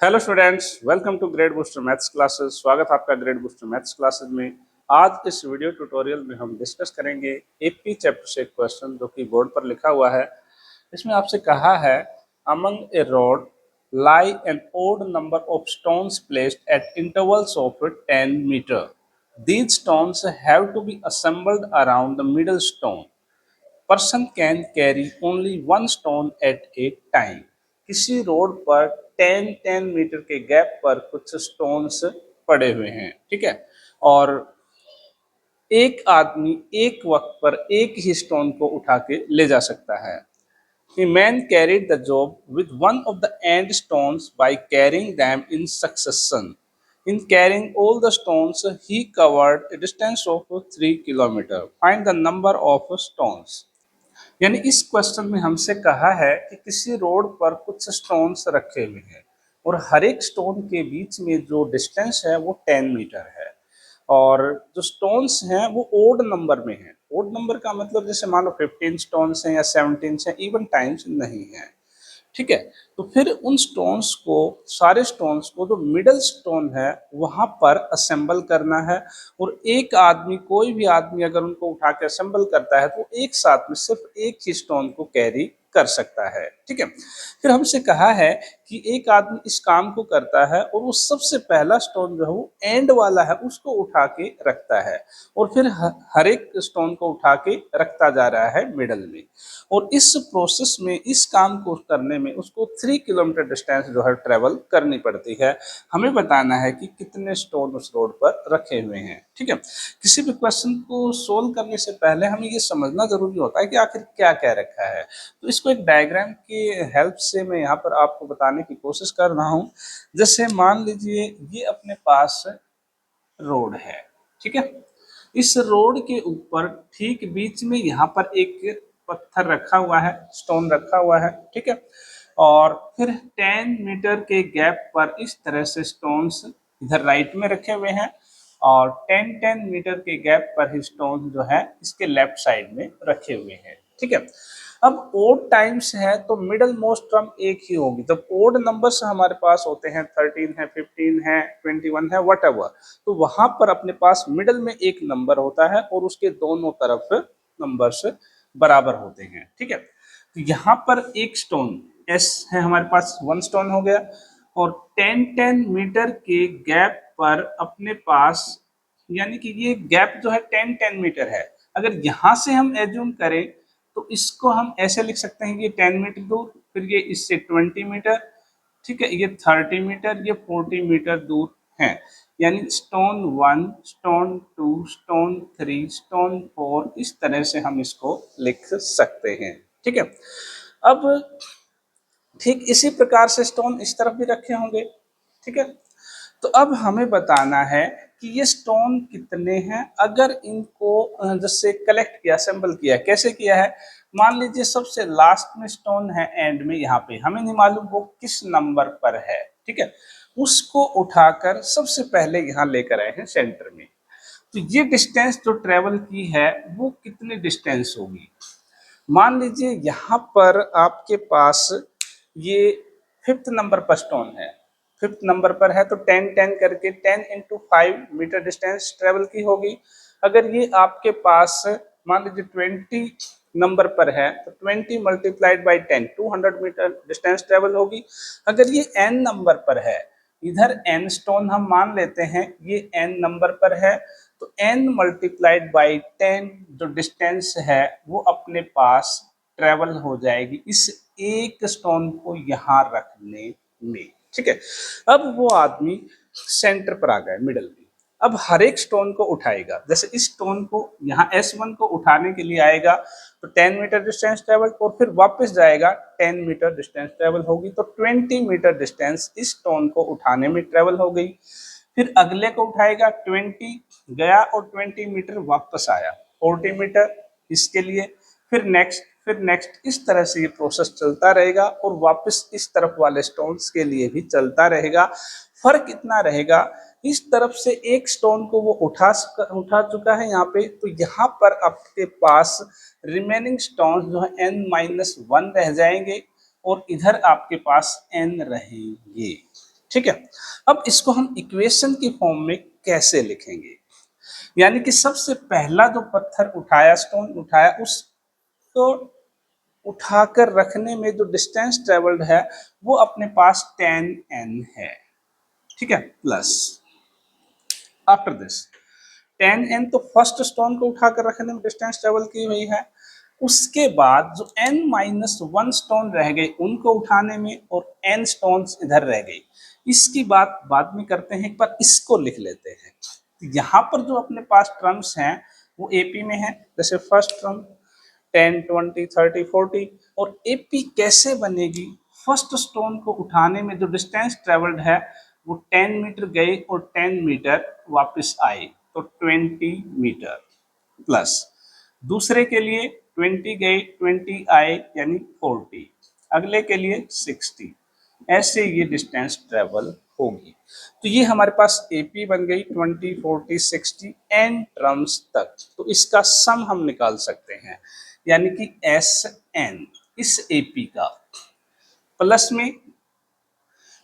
Hello students, welcome to grade booster maths classes. स्वागत है आपका ग्रेड बूस्टर मैथ्स क्लासेस में। आज इस वीडियो ट्यूटोरियल में हम डिस्कस करेंगे एपी चैप्टर से एक क्वेश्चन जो कि बोर्ड पर लिखा हुआ है। इसमें आपसे कहा है, among a road lie an odd number of stones placed at intervals of 10 metre. These stones have to be assembled around the middle stone. Person can carry only one stone at a time. किसी road पर 10 metre के gap पर कुछ stones पड़े हुए हैं, ठीक है। और एक आदमी एक वक्त पर एक ही स्टोन को उठा के ले जा सकता है। The man carried the job with one of the end stones by carrying them in succession. In carrying all the stones, he covered a distance of 3 kilometers. Find the number of stones. यानी इस question में हमसे कहा है कि किसी road पर कुछ स्टोन्स रखे हुए हैं और हर एक स्टोन के बीच में जो डिस्टेंस है वो 10 मीटर है। और जो स्टोन्स हैं वो ओड नंबर में हैं। ओड नंबर का मतलब जैसे मान लो 15 स्टोन्स हैं या 17 हैं, इवन टाइम्स नहीं है, ठीक है। तो फिर उन स्टोन्स को, सारे स्टोन्स को जो मिडल स्टोन है वहां पर असेंबल करना है। और एक आदमी, कोई भी आदमी अगर उनको उठा के असेंबल करता है तो एक साथ में सिर्फ एक ही स्टोन को कैरी कर सकता है, ठीक है। फिर हमसे कहा है कि एक आदमी इस काम को करता है और वो सबसे पहला स्टोन जो है वो एंड वाला है उसको उठा के रखता है और फिर हर एक स्टोन को उठा के रखता जा रहा है मिडल में। और इस प्रोसेस में, इस काम को करने में उसको 3 किलोमीटर डिस्टेंस जो है ट्रेवल करनी पड़ती है। हमें बताना है कि कितने स्टोन उस रोड पर रखे हुए हैं, ठीक है। किसी भी क्वेश्चन को सोल्व करने से पहले हमें ये समझना जरूरी होता है कि आखिर क्या क्या रखा है। तो इसको एक डायग्राम की हेल्प से मैं यहाँ पर आपको बताने की कोशिश कर रहा हूँ। जैसे मान लीजिए ये अपने पास रोड है, ठीक है। इस रोड के ऊपर ठीक बीच में यहाँ पर एक पत्थर रखा हुआ है, स्टोन रखा हुआ है, ठीक है। और फिर 10 मीटर के गैप पर इस तरह से स्टोन्स इधर राइट में रखे हुए हैं और 10 मीटर के गैप पर ही स्टोन जो है इसके लेफ्ट साइड में रखे हुए हैं, ठीक है। अब ओड टाइम्स है तो मिडल मोस्ट टर्म एक ही होगी। जब ओड नंबर्स हमारे पास होते हैं, 13 है, 15 है, 21 है, वट एवर, तो वहां पर अपने पास मिडल में एक नंबर होता है और उसके दोनों तरफ नंबर्स बराबर होते हैं, ठीक है। तो यहाँ पर एक स्टोन एस है, हमारे पास वन स्टोन हो गया। और 10 मीटर के गैप पर अपने पास, यानी कि ये गैप जो है 10 मीटर है। अगर यहाँ से हम एज्यूम करें तो इसको हम ऐसे लिख सकते हैं कि ये 10 मीटर दूर, फिर ये इससे 20 मीटर, ठीक है, ये 30 मीटर, ये 40 मीटर दूर है। यानी स्टोन 1, स्टोन 2, स्टोन 3, स्टोन 4, इस तरह से हम इसको लिख सकते हैं, ठीक है। अब ठीक इसी प्रकार से स्टोन इस तरफ भी रखे होंगे, ठीक है। तो अब हमें बताना है कि ये स्टोन कितने हैं। अगर इनको जैसे कलेक्ट किया, असेंबल किया, कैसे किया है। मान लीजिए सबसे लास्ट में स्टोन है एंड में, यहाँ पे हमें नहीं मालूम वो किस नंबर पर है, ठीक है। उसको उठाकर सबसे पहले यहाँ लेकर आए हैं सेंटर में। तो ये डिस्टेंस जो ट्रेवल की है वो कितनी डिस्टेंस होगी। मान लीजिए यहाँ पर आपके पास ये 5th नंबर पर स्टोन है, 5th नंबर पर है तो 10 करके 10 इंटू 5 मीटर डिस्टेंस ट्रेवल की होगी। अगर ये आपके पास मान लीजिए 20 नंबर पर है तो 20 multiplied by 10 200 metre distance travel होगी। अगर ये n नंबर पर है, इधर n स्टोन हम मान लेते हैं, ये n नंबर पर है तो n मल्टीप्लाइड बाई 10 जो डिस्टेंस है वो अपने पास ट्रेवल हो जाएगी इस एक स्टोन को यहाँ रखने में, ठीक है। अब वो आदमी सेंटर पर आ गए, मिडल में। अब हर एक स्टोन को उठाएगा। जैसे इस स्टोन को यहाँ S1 को उठाने के लिए आएगा तो 10 मीटर डिस्टेंस ट्रेवल और फिर वापस जाएगा 10 मीटर डिस्टेंस ट्रेवल होगी, तो 20 मीटर डिस्टेंस इस स्टोन को उठाने में ट्रेवल हो गई। फिर अगले को उठाएगा, 20 गया और 20 मीटर वापस आया, 40 मीटर इसके लिए, फिर नेक्स्ट, फिर नेक्स्ट, इस तरह से ये प्रोसेस चलता रहेगा और वापस इस तरफ वाले स्टोन्स के लिए भी चलता रहेगा। फर्क इतना रहेगा, इस तरफ से एक स्टोन को वो उठा चुका है यहाँ पे, तो यहाँ पर आपके पास रिमेनिंग स्टोन जो है n-1 रह जाएंगे और इधर आपके पास n रहेंगे, ठीक है। अब इसको हम इक्वेशन की फॉर्म में कैसे लिखेंगे, यानी कि सबसे पहला जो पत्थर उठाया, स्टोन उठाया, उसको उठाकर रखने में जो डिस्टेंस ट्रेवल्ड है वो अपने पास 10n है, ठीक है। प्लस आफ्टर दिस 10n तो फर्स्ट स्टोन को उठाकर रखने में डिस्टेंस ट्रेवल की हुई है, उसके बाद जो n-1 स्टोन रह गए उनको उठाने में, और n स्टोन्स इधर रह गई, इसकी बात बाद में करते हैं, एक बार इसको लिख लेते हैं। यहाँ पर जो अपने पास टर्म्स हैं वो एपी में है, जैसे फर्स्ट टर्म 10, 20, 30, 40, और एपी कैसे बनेगी, फर्स्ट स्टोन को उठाने में जो डिस्टेंस ट्रेवल्ड है वो 10 मीटर गए और 10 मीटर वापस आए, तो 20 मीटर, प्लस दूसरे के लिए 20 गए 20 आए यानी 40, अगले के लिए 60, ऐसे ये डिस्टेंस ट्रेवल होगी। तो ये हमारे पास एपी बन गई 20, 40, 60 एन टर्म्स तक। तो इसका सम हम निकाल सकते हैं, यानी कि एस एन इस एपी का, प्लस में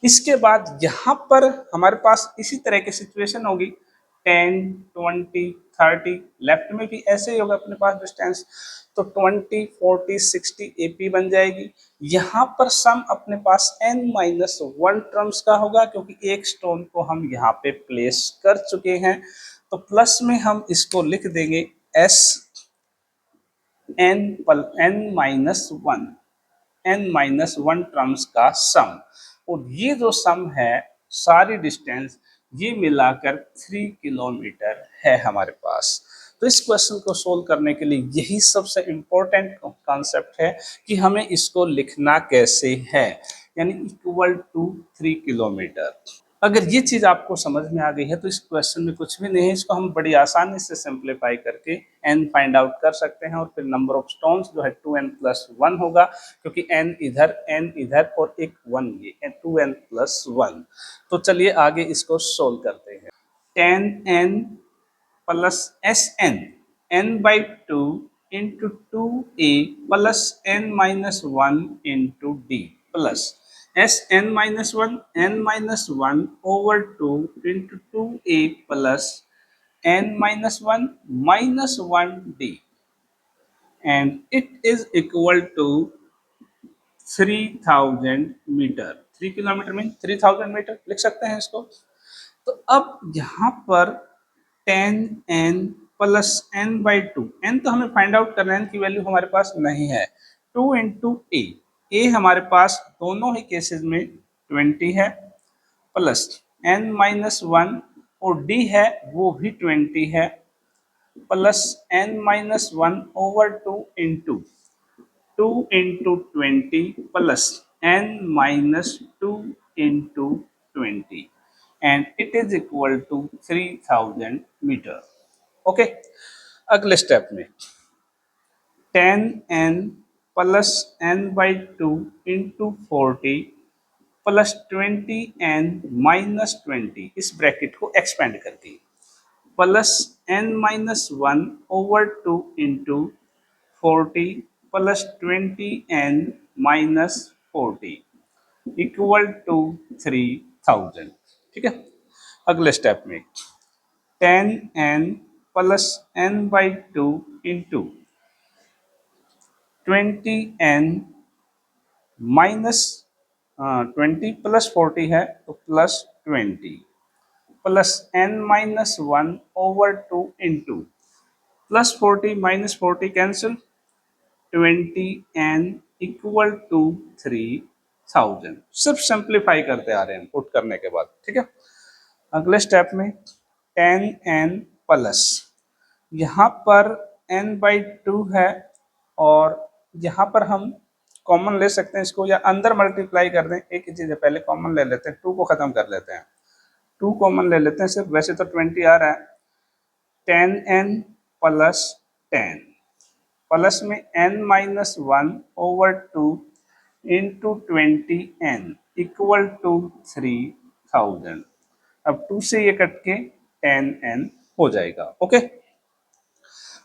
इसके बाद यहाँ पर हमारे पास इसी तरह की सिचुएशन होगी, 10, 20, 30, लेफ्ट में भी ऐसे ही होगा अपने पास डिस्टेंस, तो 20, 40, 60 एपी बन जाएगी। यहाँ पर सम अपने पास n-1 टर्म्स का होगा, क्योंकि एक स्टोन को हम यहाँ पे प्लेस कर चुके हैं, तो प्लस में हम इसको लिख देंगे एस n-1 n-1 टर्म्स का सम, और ये जो सम है सारी डिस्टेंस ये मिलाकर 3 किलोमीटर है हमारे पास। तो इस क्वेश्चन को सोल्व करने के लिए यही सबसे इम्पोर्टेंट कॉन्सेप्ट है कि हमें इसको लिखना कैसे है, यानी इक्वल टू 3 किलोमीटर। अगर ये चीज आपको समझ में आ गई है तो इस क्वेश्चन में कुछ भी नहीं है, इसको हम बड़ी आसानी से सिंप्लीफाई करके n फाइंड आउट कर सकते हैं, और फिर नंबर ऑफ स्टोन्स जो है 2n+1 होगा, क्योंकि n इधर और एक 1 ये 2n+1। तो चलिए आगे इसको सोल्व करते हैं। 10n plus Sn n/2 into 2a plus n-1 into d plus n-1 over 2 into 2a plus n-1 minus 1d, and it is equal to 3000 metre. 3 kilometre mean 3000 metre लिख सकते हैं इसको। तो अब यहाँ पर 10n प्लस n/2, n तो हमें फाइंड आउट करना है, n की वैल्यू हमारे पास नहीं है, 2 इंटू ए हमारे पास दोनों ही केसेस में 20 है, प्लस n-1 और d है वो भी 20 है, plus n-1 over 2 into 2 into 20 plus n-2 into 20, and it is equal to 3000 metre. Okay, अगले स्टेप में 10n plus n/2 into 40 plus 20n minus 20, इस ब्रैकेट को एक्सपेंड करके, plus n-1 over 2 into 40 plus 20n minus 40 equal to 3000। ठीक है, अगले step में 10n plus n/2 into 20n minus 20 plus 40 है तो plus 20 plus n-1 over 2 into plus 40 minus 40 cancel, 20n equal to 3000। सिर्फ सिंप्लीफाई करते आ रहे हैं पुट करने के बाद। ठीक है, अगले स्टेप में 10n प्लस, यहाँ पर n/2 है, और यहाँ पर हम कॉमन ले सकते हैं इसको, या अंदर मल्टीप्लाई कर दें, एक ही चीज़ है, पहले कॉमन ले लेते हैं, 2 को ख़त्म कर लेते हैं, 2 कॉमन ले लेते हैं सिर्फ, वैसे तो 20 आ रहा है, 10n प्लस 10 प्लस में n-1 over 2 into 20n equal to 3000। अब 2 से ये कट के 10n हो जाएगा। ओके,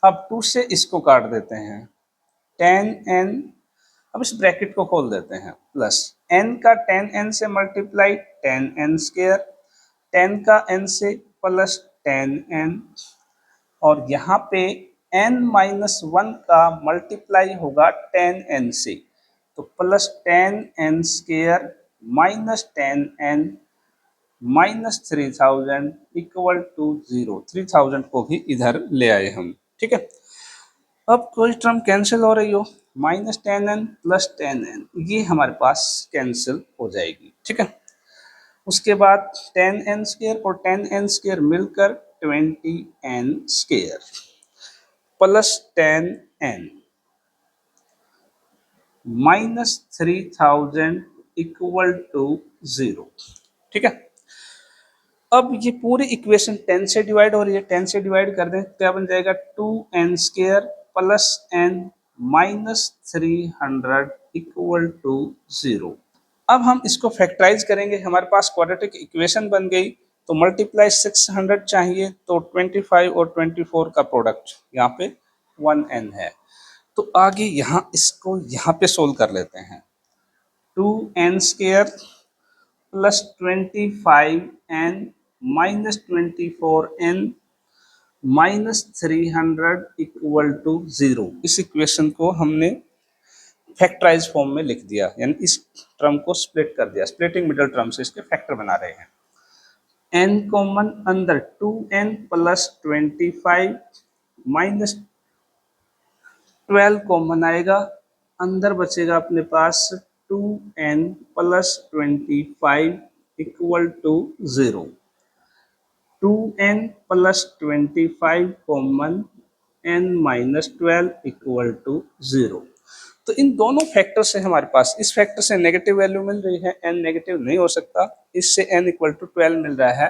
अब 2 से इसको काट देते हैं, 10n अब इस ब्रैकेट को खोल देते हैं, प्लस n का 10n से मल्टीप्लाई 10n स्क्वायर, 10 का n से प्लस 10n, और यहाँ पे n-1 का मल्टीप्लाई होगा 10n से, तो plus 10n square minus 10n minus 3000 equal to 0। 3000 को भी इधर ले आए हम, ठीक है। अब कोई टर्म कैंसिल हो रही हो, माइनस 10n प्लस 10n, ये हमारे पास कैंसिल हो जाएगी, ठीक है। उसके बाद 10n स्क्वायर और 10n स्क्वायर मिलकर 20n square plus 10n minus 3000 equal to 0, ठीक है। अब ये पूरी इक्वेशन 10 से डिवाइड हो रही है, 10 से डिवाइड कर दें क्या बन जाएगा, 2n square plus n minus 300 equal to 0। अब हम इसको फैक्टराइज करेंगे, हमारे पास क्वाड्रेटिक इक्वेशन बन गई, तो मल्टीप्लाई 600 चाहिए, तो 25 और 24 का प्रोडक्ट यहाँ पे 1n है, तो आगे यहाँ इसको यहाँ पे सोल्व कर लेते हैं। 2n square plus 25n minus 24n minus 300 equal to 0। इस इक्वेशन को हमने फैक्टराइज फॉर्म में लिख दिया, यानी इस टर्म को स्प्लिट कर दिया, स्प्लिटिंग मिडल टर्म से इसके फैक्टर बना रहे हैं। n कॉमन अंदर 2n प्लस 25 माइनस 12 कॉमन आएगा, अंदर बचेगा अपने पास 2n plus 25 equal to 0। 2n plus 25 common n minus 12 equal to 0। तो इन दोनों फैक्टर से हमारे पास, इस फैक्टर से नेगेटिव वैल्यू मिल रही है, n नेगेटिव नहीं हो सकता, इससे n इक्वल टू 12 मिल रहा है,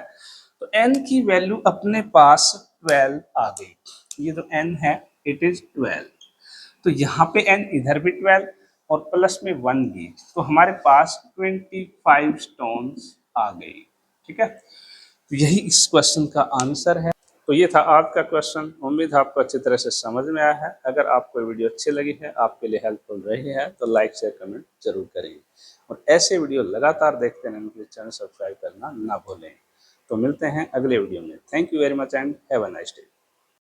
तो n की वैल्यू अपने पास 12 आ गई। ये जो n है इट इज 12, तो यहाँ पे n इधर भी 12 और प्लस में 1 भी, तो हमारे पास 25 स्टोन्स आ गई, ठीक है। तो यही इस क्वेश्चन का आंसर है। तो ये था आज का क्वेश्चन, उम्मीद है आपको अच्छी तरह से समझ में आया है। अगर आपको वीडियो अच्छी लगी है, आपके लिए हेल्पफुल रही है, तो लाइक शेयर कमेंट जरूर करिए, और ऐसे वीडियो लगातार देखते रहने के लिए चैनल सब्सक्राइब करना ना भूलें। तो मिलते हैं अगले वीडियो में। Thank you very much and have a nice day.